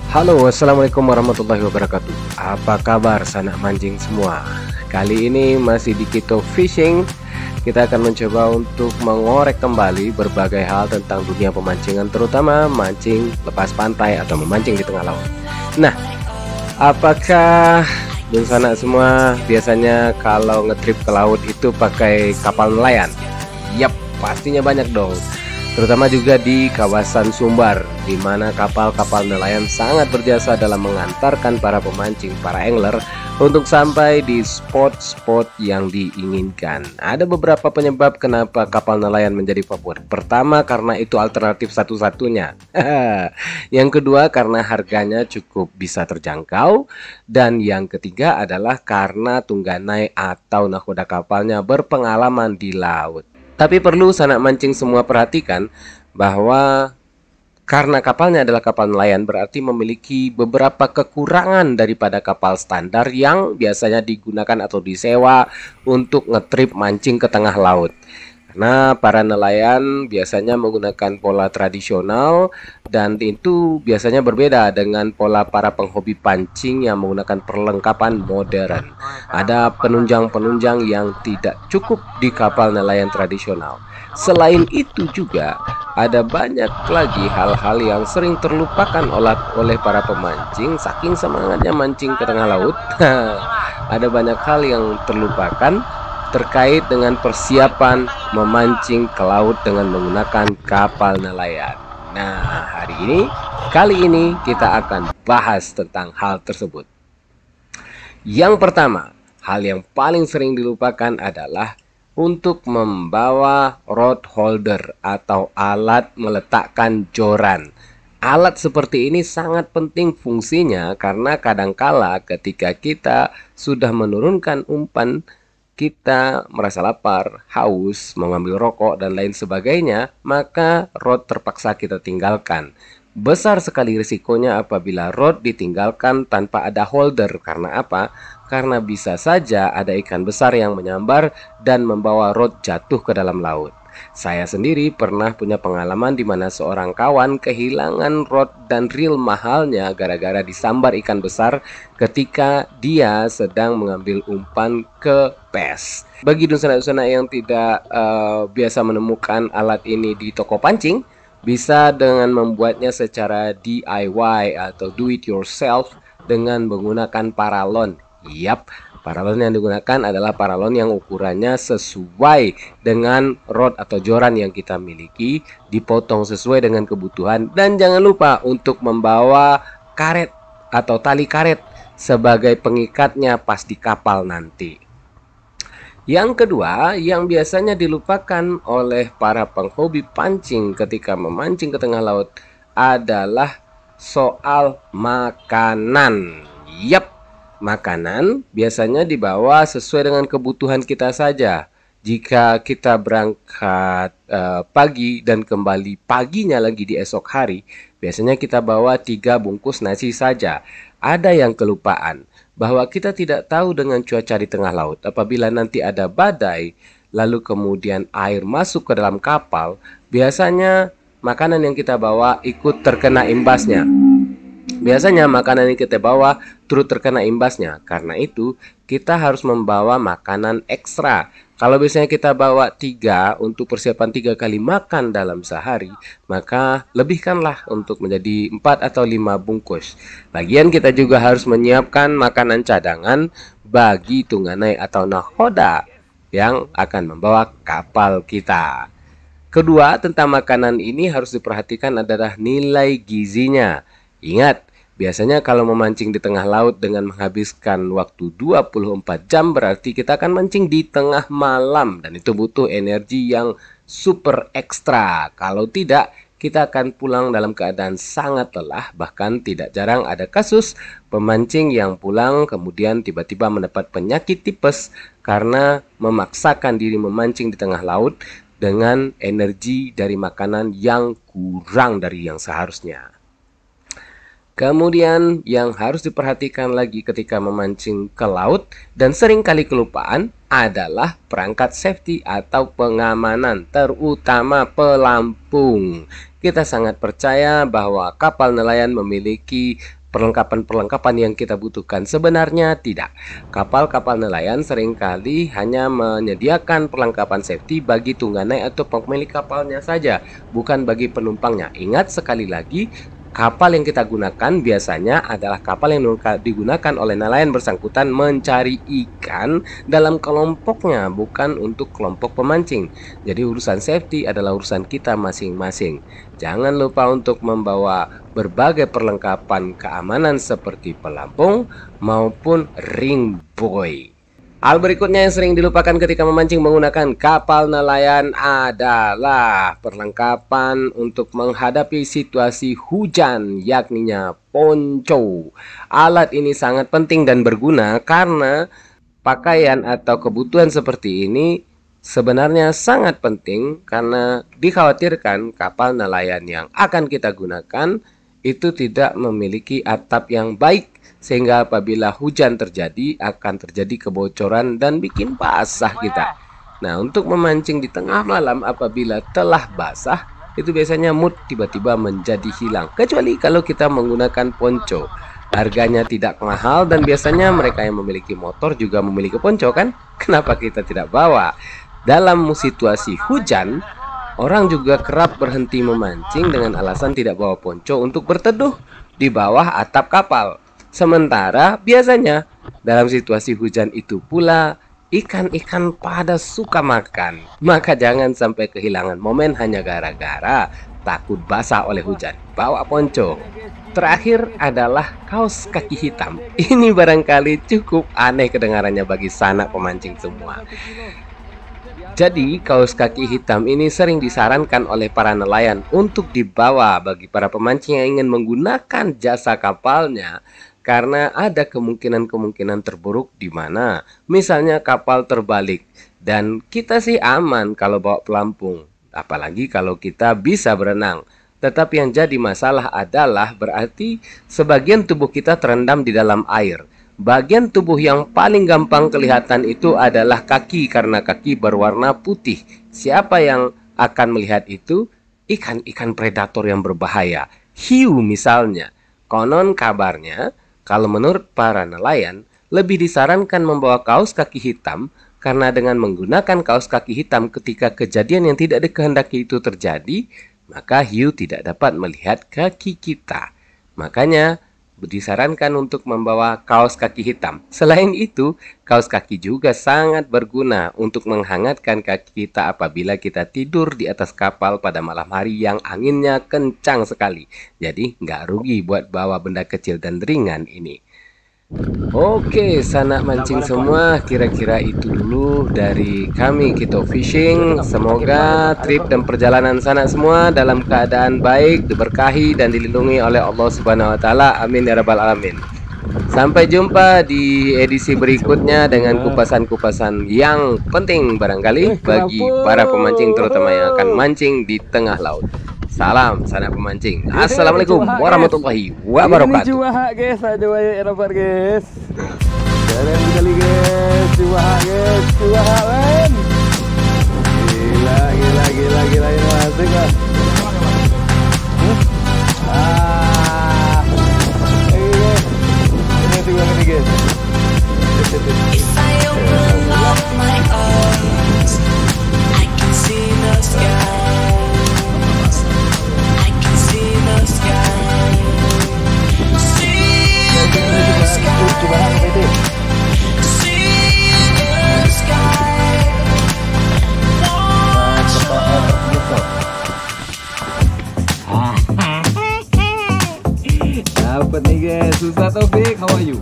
Halo, assalamualaikum warahmatullahi wabarakatuh. Apa kabar sanak mancing semua? Kali ini masih di Kito Fishing. Kita akan mencoba untuk mengorek kembali berbagai hal tentang dunia pemancingan, terutama mancing lepas pantai atau memancing di tengah laut. Nah, apakah sanak semua biasanya kalau ngetrip ke laut itu pakai kapal nelayan? Yap, pastinya banyak dong. Terutama juga di kawasan Sumbar, di mana kapal-kapal nelayan sangat berjasa dalam mengantarkan para pemancing, para angler untuk sampai di spot-spot yang diinginkan. Ada beberapa penyebab kenapa kapal nelayan menjadi favorit. Pertama, karena itu alternatif satu-satunya. Yang kedua, karena harganya cukup bisa terjangkau. Dan yang ketiga adalah karena tungganai atau nahkoda kapalnya berpengalaman di laut. Tapi perlu sanak mancing semua perhatikan bahwa karena kapalnya adalah kapal nelayan berarti memiliki beberapa kekurangan daripada kapal standar yang biasanya digunakan atau disewa untuk ngetrip mancing ke tengah laut. Karena para nelayan biasanya menggunakan pola tradisional dan itu biasanya berbeda dengan pola para penghobi pancing yang menggunakan perlengkapan modern. Ada penunjang-penunjang yang tidak cukup di kapal nelayan tradisional. Selain itu juga ada banyak lagi hal-hal yang sering terlupakan oleh para pemancing saking semangatnya mancing ke tengah laut. Ada banyak hal yang terlupakan terkait dengan persiapan memancing ke laut dengan menggunakan kapal nelayan. Nah, kali ini kita akan bahas tentang hal tersebut. Yang pertama, hal yang paling sering dilupakan adalah untuk membawa rod holder atau alat meletakkan joran. Alat seperti ini sangat penting fungsinya karena kadangkala ketika kita sudah menurunkan umpan, kita merasa lapar, haus, mau ngambil rokok dan lain sebagainya, maka rod terpaksa kita tinggalkan. Besar sekali risikonya apabila rod ditinggalkan tanpa ada holder. Karena apa? Karena bisa saja ada ikan besar yang menyambar dan membawa rod jatuh ke dalam laut. Saya sendiri pernah punya pengalaman di mana seorang kawan kehilangan rod dan reel mahalnya gara-gara disambar ikan besar ketika dia sedang mengambil umpan ke pes. Bagi dusana-dusana yang tidak biasa menemukan alat ini di toko pancing, bisa dengan membuatnya secara DIY atau do it yourself dengan menggunakan paralon. Yap, paralon yang digunakan adalah paralon yang ukurannya sesuai dengan rod atau joran yang kita miliki, dipotong sesuai dengan kebutuhan, dan jangan lupa untuk membawa karet atau tali karet sebagai pengikatnya pas di kapal nanti. Yang kedua, yang biasanya dilupakan oleh para penghobi pancing ketika memancing ke tengah laut adalah soal makanan. Yap, makanan biasanya dibawa sesuai dengan kebutuhan kita saja. Jika kita berangkat pagi dan kembali paginya lagi di esok hari, biasanya kita bawa 3 bungkus nasi saja. Ada yang kelupaan bahwa kita tidak tahu dengan cuaca di tengah laut. Apabila nanti ada badai, lalu kemudian air masuk ke dalam kapal, biasanya makanan yang kita bawa ikut terkena imbasnya. Biasanya makanan yang kita bawa turut terkena imbasnya. Karena itu kita harus membawa makanan ekstra. Kalau biasanya kita bawa 3 untuk persiapan 3 kali makan dalam sehari, maka lebihkanlah untuk menjadi 4 atau 5 bungkus. Lagian kita juga harus menyiapkan makanan cadangan bagi tungganai atau nahkoda yang akan membawa kapal kita. Kedua, tentang makanan ini harus diperhatikan adalah nilai gizinya. Ingat, biasanya kalau memancing di tengah laut dengan menghabiskan waktu 24 jam berarti kita akan mancing di tengah malam dan itu butuh energi yang super ekstra. Kalau tidak, kita akan pulang dalam keadaan sangat lelah. Bahkan tidak jarang ada kasus pemancing yang pulang kemudian tiba-tiba mendapat penyakit tipes karena memaksakan diri memancing di tengah laut dengan energi dari makanan yang kurang dari yang seharusnya. Kemudian yang harus diperhatikan lagi ketika memancing ke laut dan sering kali kelupaan adalah perangkat safety atau pengamanan, terutama pelampung. Kita sangat percaya bahwa kapal nelayan memiliki perlengkapan-perlengkapan yang kita butuhkan? Sebenarnya tidak. Kapal-kapal nelayan seringkali hanya menyediakan perlengkapan safety bagi tungganai atau pemilik kapalnya saja, bukan bagi penumpangnya. Ingat sekali lagi, kapal yang kita gunakan biasanya adalah kapal yang digunakan oleh nelayan bersangkutan mencari ikan dalam kelompoknya, bukan untuk kelompok pemancing. Jadi urusan safety adalah urusan kita masing-masing. Jangan lupa untuk membawa berbagai perlengkapan keamanan seperti pelampung maupun ring buoy. Hal berikutnya yang sering dilupakan ketika memancing menggunakan kapal nelayan adalah perlengkapan untuk menghadapi situasi hujan, yakninya ponco. Alat ini sangat penting dan berguna karena pakaian atau kebutuhan seperti ini sebenarnya sangat penting karena dikhawatirkan kapal nelayan yang akan kita gunakan itu tidak memiliki atap yang baik, sehingga apabila hujan terjadi akan terjadi kebocoran dan bikin basah kita. Nah, untuk memancing di tengah malam apabila telah basah, itu biasanya mood tiba-tiba menjadi hilang. Kecuali kalau kita menggunakan ponco. Harganya tidak mahal dan biasanya mereka yang memiliki motor juga memiliki ponco kan? Kenapa kita tidak bawa? Dalam situasi hujan, orang juga kerap berhenti memancing dengan alasan tidak bawa ponco untuk berteduh di bawah atap kapal. Sementara biasanya dalam situasi hujan itu pula ikan-ikan pada suka makan. Maka jangan sampai kehilangan momen hanya gara-gara takut basah oleh hujan. Bawa ponco. Terakhir adalah kaos kaki hitam. Ini barangkali cukup aneh kedengarannya bagi sanak pemancing semua. Jadi kaos kaki hitam ini sering disarankan oleh para nelayan untuk dibawa bagi para pemancing yang ingin menggunakan jasa kapalnya, karena ada kemungkinan-kemungkinan terburuk di mana misalnya kapal terbalik dan kita sih aman kalau bawa pelampung, apalagi kalau kita bisa berenang. Tetapi yang jadi masalah adalah berarti sebagian tubuh kita terendam di dalam air. Bagian tubuh yang paling gampang kelihatan itu adalah kaki karena kaki berwarna putih. Siapa yang akan melihat itu? Ikan-ikan predator yang berbahaya, hiu misalnya. Konon kabarnya, kalau menurut para nelayan, lebih disarankan membawa kaos kaki hitam karena dengan menggunakan kaos kaki hitam ketika kejadian yang tidak dikehendaki itu terjadi, maka hiu tidak dapat melihat kaki kita. Makanya disarankan untuk membawa kaos kaki hitam. Selain itu, kaos kaki juga sangat berguna untuk menghangatkan kaki kita apabila kita tidur di atas kapal pada malam hari yang anginnya kencang sekali. Jadi nggak rugi buat bawa benda kecil dan ringan ini. Oke, sanak mancing semua, kira-kira itu dulu dari kami Kito Fishing. Semoga trip dan perjalanan sanak semua dalam keadaan baik, diberkahi dan dilindungi oleh Allah Subhanahu wa taala. Amin ya rabbal alamin. Sampai jumpa di edisi berikutnya dengan kupasan-kupasan yang penting barangkali bagi para pemancing terutama yang akan mancing di tengah laut. Salam sanak pemancing. Assalamualaikum warahmatullahi wabarakatuh. Ini cuaha guys, ada banyak rapat guys. Jalan kali guys, cuaha men. Gila, ini asik lah. Ini juga ini guys. If I open up my arms, I can see the sky. I can see the sky. See the sky. See the sky. Dapat nih guys, Ustaz Taufik, how are you?